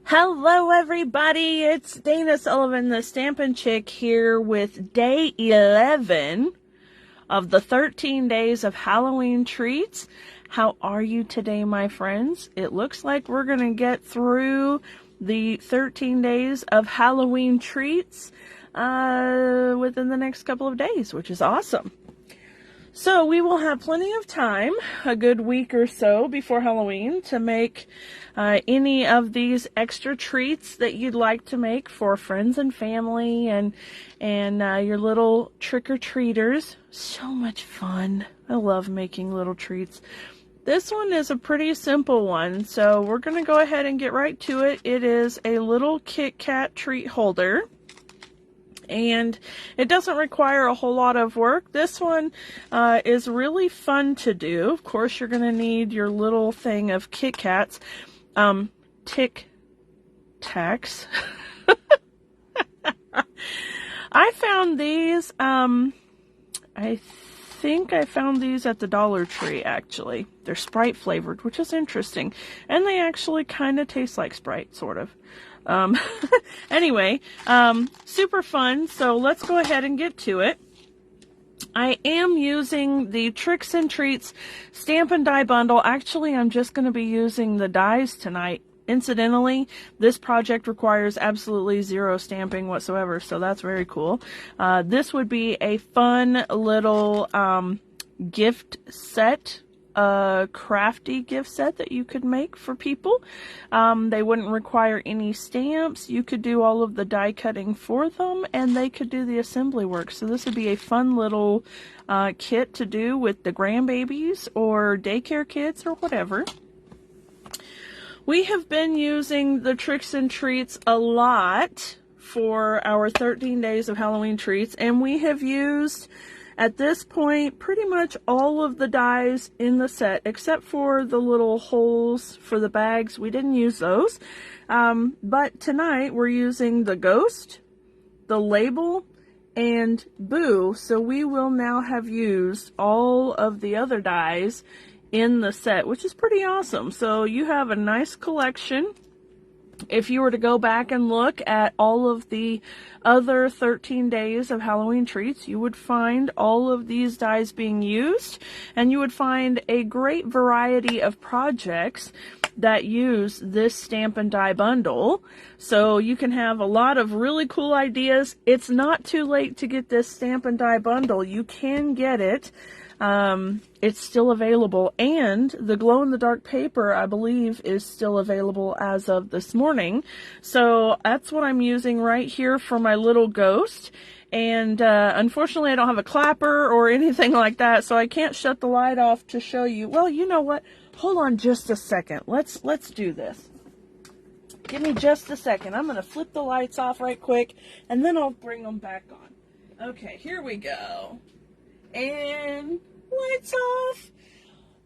Hello everybody, it's Dana Sullivan, the Stampin' Chick, here with day 11 of the 13 days of Halloween treats. How are you today, my friends? It looks like we're going to get through the 13 days of Halloween treats within the next couple of days, which is awesome. So we will have plenty of time, a good week or so before Halloween, to make any of these extra treats that you'd like to make for friends and family and your little trick-or-treaters. So much fun. I love making little treats. This one is a pretty simple one, so we're going to go ahead and get right to it. It is a little Kit Kat treat holder. And it doesn't require a whole lot of work. This one is really fun to do. Of course, you're going to need your little thing of Kit Kats. Tic Tacs. I found these, I think I found these at the Dollar Tree, actually. They're Sprite flavored, which is interesting. And they actually kind of taste like Sprite, sort of. Anyway, super fun, so let's go ahead and get to it. I am using the Tricks and Treats Stampin' Die Bundle. Actually, I'm just going to be using the dies tonight. Incidentally, this project requires absolutely zero stamping whatsoever, so that's very cool. This would be a fun little gift set, a crafty gift set that you could make for people. They wouldn't require any stamps. You could do all of the die cutting for them, and they could do the assembly work. So this would be a fun little kit to do with the grandbabies or daycare kids or whatever. We have been using the Tricks and Treats a lot for our 13 days of Halloween treats, and we have used, at this point, pretty much all of the dies in the set, except for the little holes for the bags. We didn't use those. But tonight we're using the Ghost, the Label, and Boo. So we will now have used all of the other dies in the set, which is pretty awesome. So you have a nice collection. If you were to go back and look at all of the other 13 days of Halloween treats, you would find all of these dies being used, and you would find a great variety of projects that use this Stampin' Die Bundle. So you can have a lot of really cool ideas. It's not too late to get this Stampin' Die Bundle. You can get it. It's still available, and the glow-in-the-dark paper, I believe, is still available as of this morning. So that's what I'm using right here for my little Ghost. And unfortunately, I don't have a clapper or anything like that, so I can't shut the light off to show you. Well, you know what? Hold on just a second. Let's do this. Give me just a second. I'm going to flip the lights off right quick, and then I'll bring them back on. Okay, here we go. And lights off.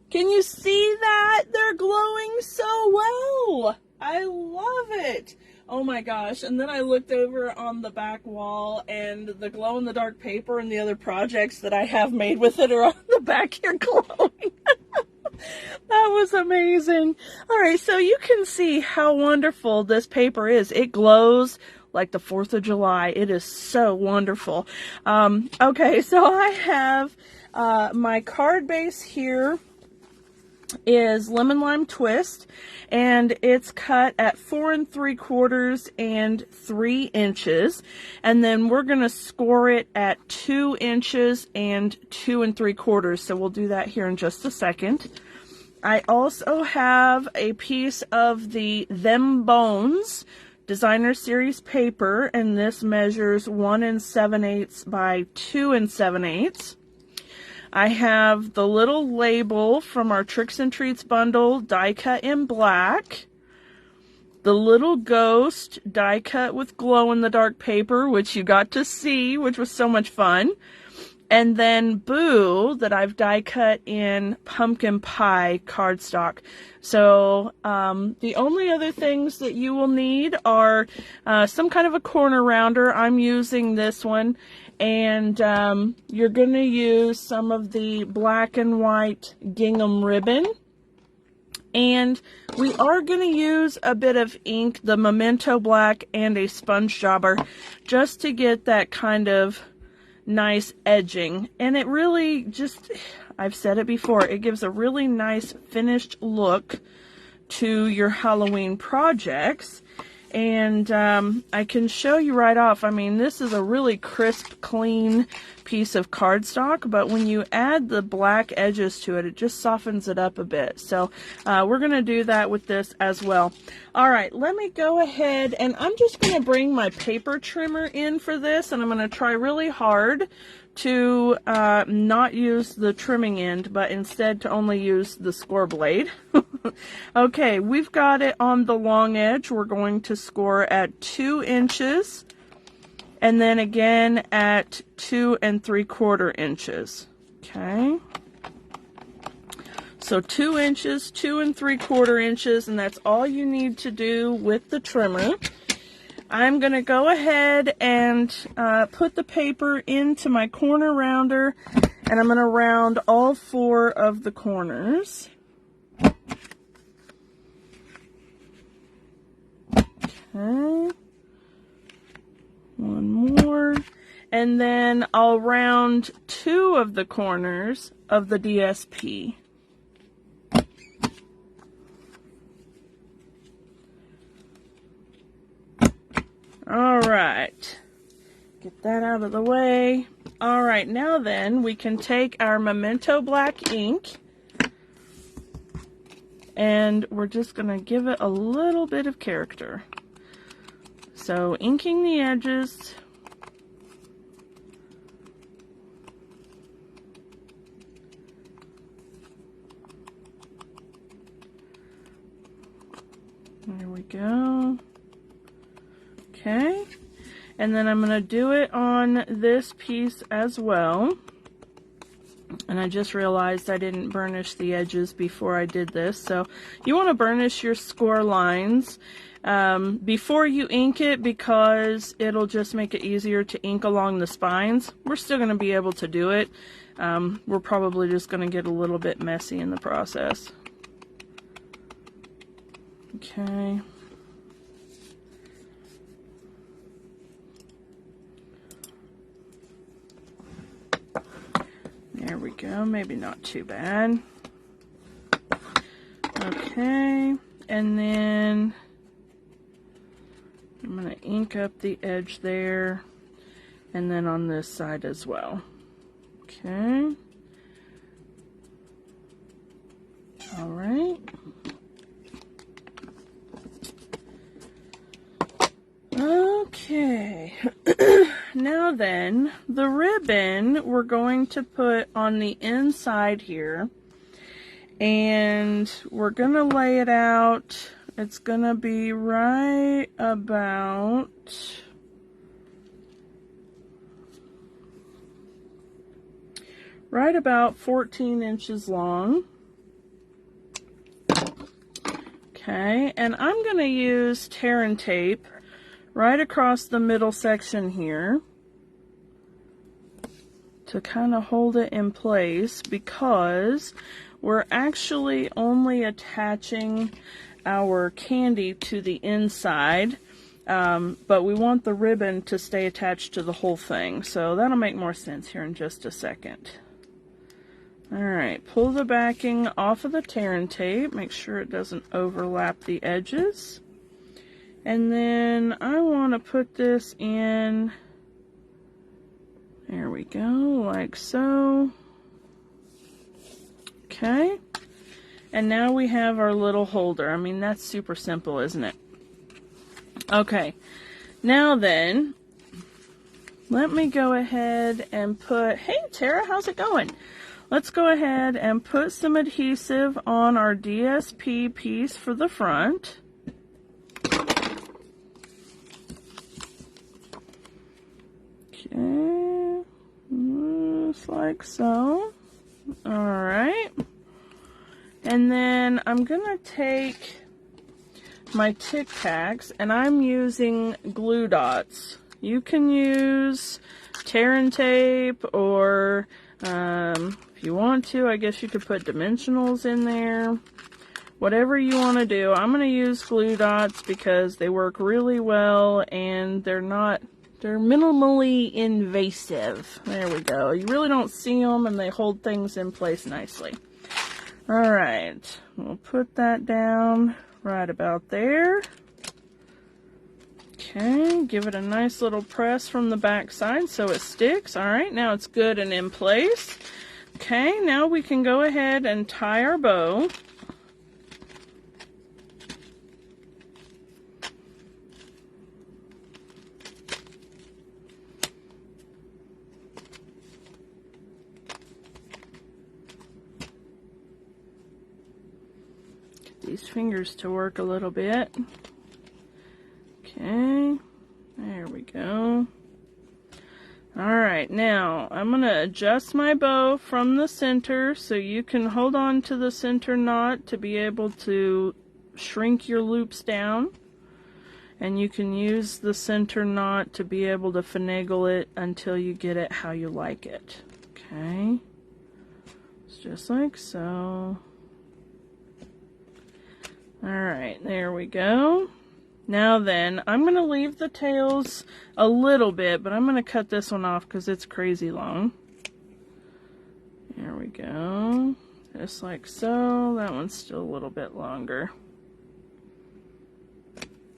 Can you see that? They're glowing so well. I love it. Oh my gosh. And then I looked over on the back wall, and the glow-in-the-dark paper and the other projects that I have made with it are on the back here glowing. That was amazing. All right, so you can see how wonderful this paper is. It glows like the 4th of July. It is so wonderful. Okay, so I have my card base here is Lemon Lime Twist, and it's cut at 4 3/4 and 3 inches, and then we're going to score it at 2 inches and 2 3/4. So we'll do that here in just a second. I also have a piece of the Them Bones Designer Series paper, and this measures 1 7/8 by 2 7/8. I have the little label from our Tricks and Treats bundle, die cut in black. The little Ghost, die cut with glow-in-the-dark paper, which you got to see, which was so much fun. And then Boo, that I've die cut in pumpkin pie cardstock. So the only other things that you will need are some kind of a corner rounder. I'm using this one. And you're going to use some of the black and white gingham ribbon. And we are going to use a bit of ink, the Memento Black and a sponge jobber, just to get that kind of nice edging. And it really just, I've said it before, it gives a really nice finished look to your Halloween projects. And I can show you right off. I mean, this is a really crisp, clean piece of cardstock, but when you add the black edges to it, it just softens it up a bit. So we're going to do that with this as well. All right, let me go ahead, and I'm just going to bring my paper trimmer in for this, and I'm going to try really hard to not use the trimming end, but instead to only use the score blade. Okay, we've got it on the long edge. We're going to score at 2 inches, and then again at 2 3/4 inches. Okay, so 2 inches, 2 3/4 inches, and that's all you need to do with the trimmer. I'm going to go ahead and put the paper into my corner rounder, and I'm going to round all 4 of the corners. Okay. One more. And then I'll round 2 of the corners of the DSP. All right, get that out of the way. All right, now then we can take our Memento Black ink, and we're just going to give it a little bit of character. So inking the edges. There we go. Okay, and then I'm going to do it on this piece as well. And I just realized I didn't burnish the edges before I did this. So you want to burnish your score lines before you ink it, because it'll just make it easier to ink along the spines. We're still going to be able to do it. We're probably just going to get a little bit messy in the process. Okay. There we go, maybe not too bad. Okay, and then I'm going to ink up the edge there, and then on this side as well. Okay. All right. Okay. Now then, the ribbon we're going to put on the inside here, and we're going to lay it out. It's going to be right about right about 14 inches long. Okay, and I'm going to use tear and tape right across the middle section here to kind of hold it in place, because we're actually only attaching our candy to the inside, but we want the ribbon to stay attached to the whole thing. So that'll make more sense here in just a second. Alright, pull the backing off of the tear and tape, make sure it doesn't overlap the edges. And then I want to put this in, there we go, like so. Okay, and now we have our little holder. I mean, that's super simple, isn't it? Okay, now then, let me go ahead and put, hey Tara, how's it going? Let's go ahead and put some adhesive on our DSP piece for the front. Okay, just like so. Alright, and then I'm gonna take my Tic Tacs, and I'm using glue dots. You can use tear and tape, or if you want to, I guess you could put dimensionals in there. whatever you want to do. I'm going to use glue dots because they work really well and they're minimally invasive. There we go. You really don't see them and they hold things in place nicely. All right, we'll put that down right about there. Okay, give it a nice little press from the back side so it sticks. All right, now it's good and in place. Okay, now we can go ahead and tie our bow. Get these fingers to work a little bit. Okay, there we go. Alright, now I'm going to adjust my bow from the center so you can hold on to the center knot to be able to shrink your loops down. And you can use the center knot to be able to finagle it until you get it how you like it. Okay, it's just like so. Alright, there we go. Now then, I'm going to leave the tails a little bit, but I'm going to cut this one off because it's crazy long. There we go. Just like so. That one's still a little bit longer.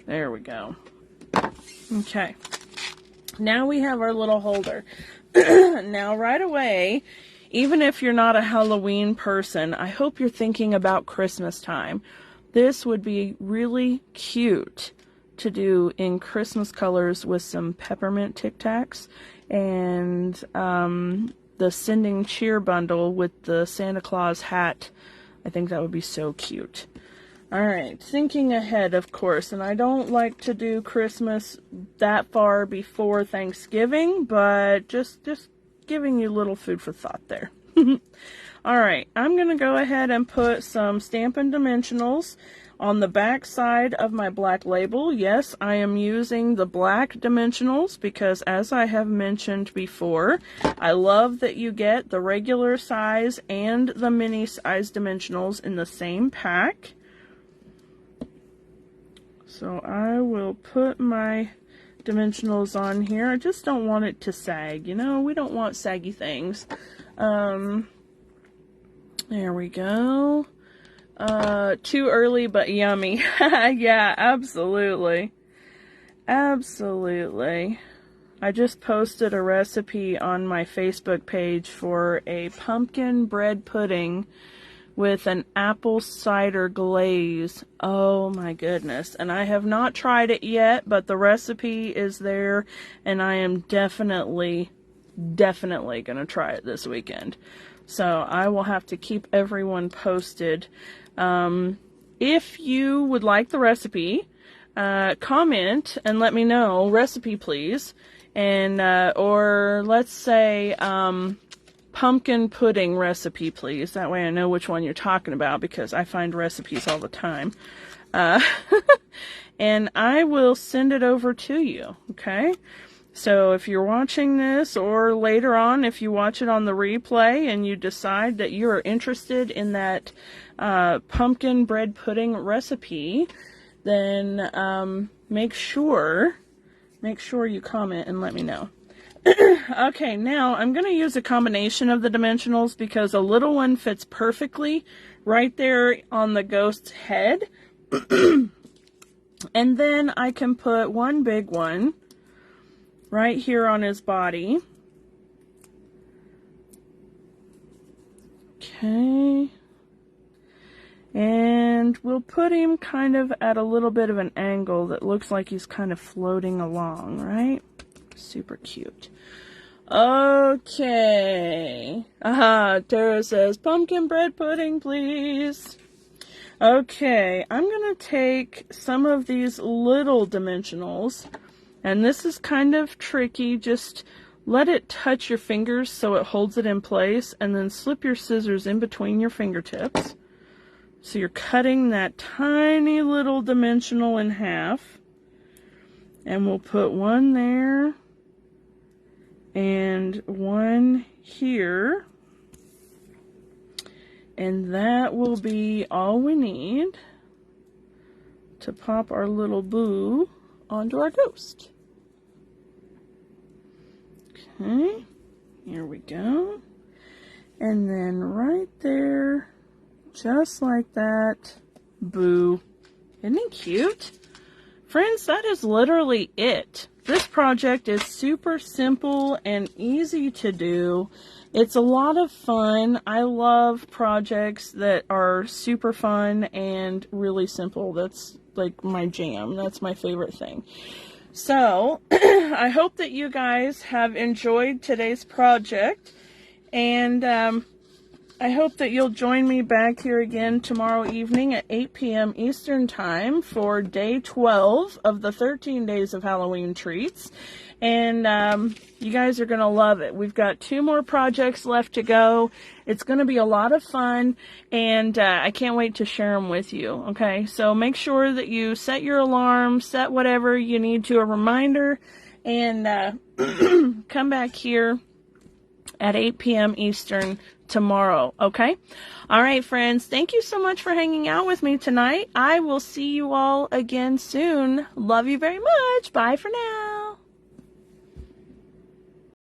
There we go. Okay. Now we have our little holder. Now right away, even if you're not a Halloween person, I hope you're thinking about Christmas time. This would be really cute to do in Christmas colors with some peppermint Tic Tacs and the Sending Cheer bundle with the Santa Claus hat. I think that would be so cute. Alright, thinking ahead, of course, and I don't like to do Christmas that far before Thanksgiving, but just giving you a little food for thought there. Alright, I'm going to go ahead and put some Stampin' Dimensionals on the back side of my black label. Yes, I am using the black dimensionals because, as I have mentioned before, I love that you get the regular size and the mini size dimensionals in the same pack. So I will put my dimensionals on here. I just don't want it to sag, you know, we don't want saggy things. There we go. Too early but yummy. Yeah, absolutely. Absolutely. I just posted a recipe on my Facebook page for a pumpkin bread pudding with an apple cider glaze. Oh my goodness. And I have not tried it yet, but the recipe is there and I am definitely gonna try it this weekend. So I will have to keep everyone posted. If you would like the recipe, comment and let me know, recipe please, and or let's say pumpkin pudding recipe please. That way I know which one you're talking about because I find recipes all the time. And I will send it over to you, okay? So if you're watching this, or later on if you watch it on the replay and you decide that you are interested in that pumpkin bread pudding recipe, then make sure you comment and let me know. Okay, now I'm going to use a combination of the dimensionals because a little one fits perfectly right there on the ghost's head. And then I can put one big one right here on his body. Okay. And we'll put him kind of at a little bit of an angle that looks like he's kind of floating along, right? Super cute. Okay. Aha, Tara says, pumpkin bread pudding, please. Okay, I'm going to take some of these little dimensionals, and this is kind of tricky. Just let it touch your fingers so it holds it in place, and then slip your scissors in between your fingertips. So you're cutting that tiny little dimensional in half. And we'll put one there and one here. And that will be all we need to pop our little boo onto our ghost. Okay, here we go. And then right there, just like that, boo. Isn't he cute? Friends, that is literally it. This project is super simple and easy to do. It's a lot of fun. I love projects that are super fun and really simple. That's like my jam. That's my favorite thing. So, I hope that you guys have enjoyed today's project. And I hope that you'll join me back here again tomorrow evening at 8 p.m. Eastern Time for day 12 of the 13 days of Halloween treats. And you guys are going to love it. We've got 2 more projects left to go. It's going to be a lot of fun, and I can't wait to share them with you, okay? So make sure that you set your alarm, set whatever you need to, a reminder, and come back here at 8 p.m. Eastern tomorrow, okay? All right, friends, thank you so much for hanging out with me tonight. I will see you all again soon. Love you very much. Bye for now.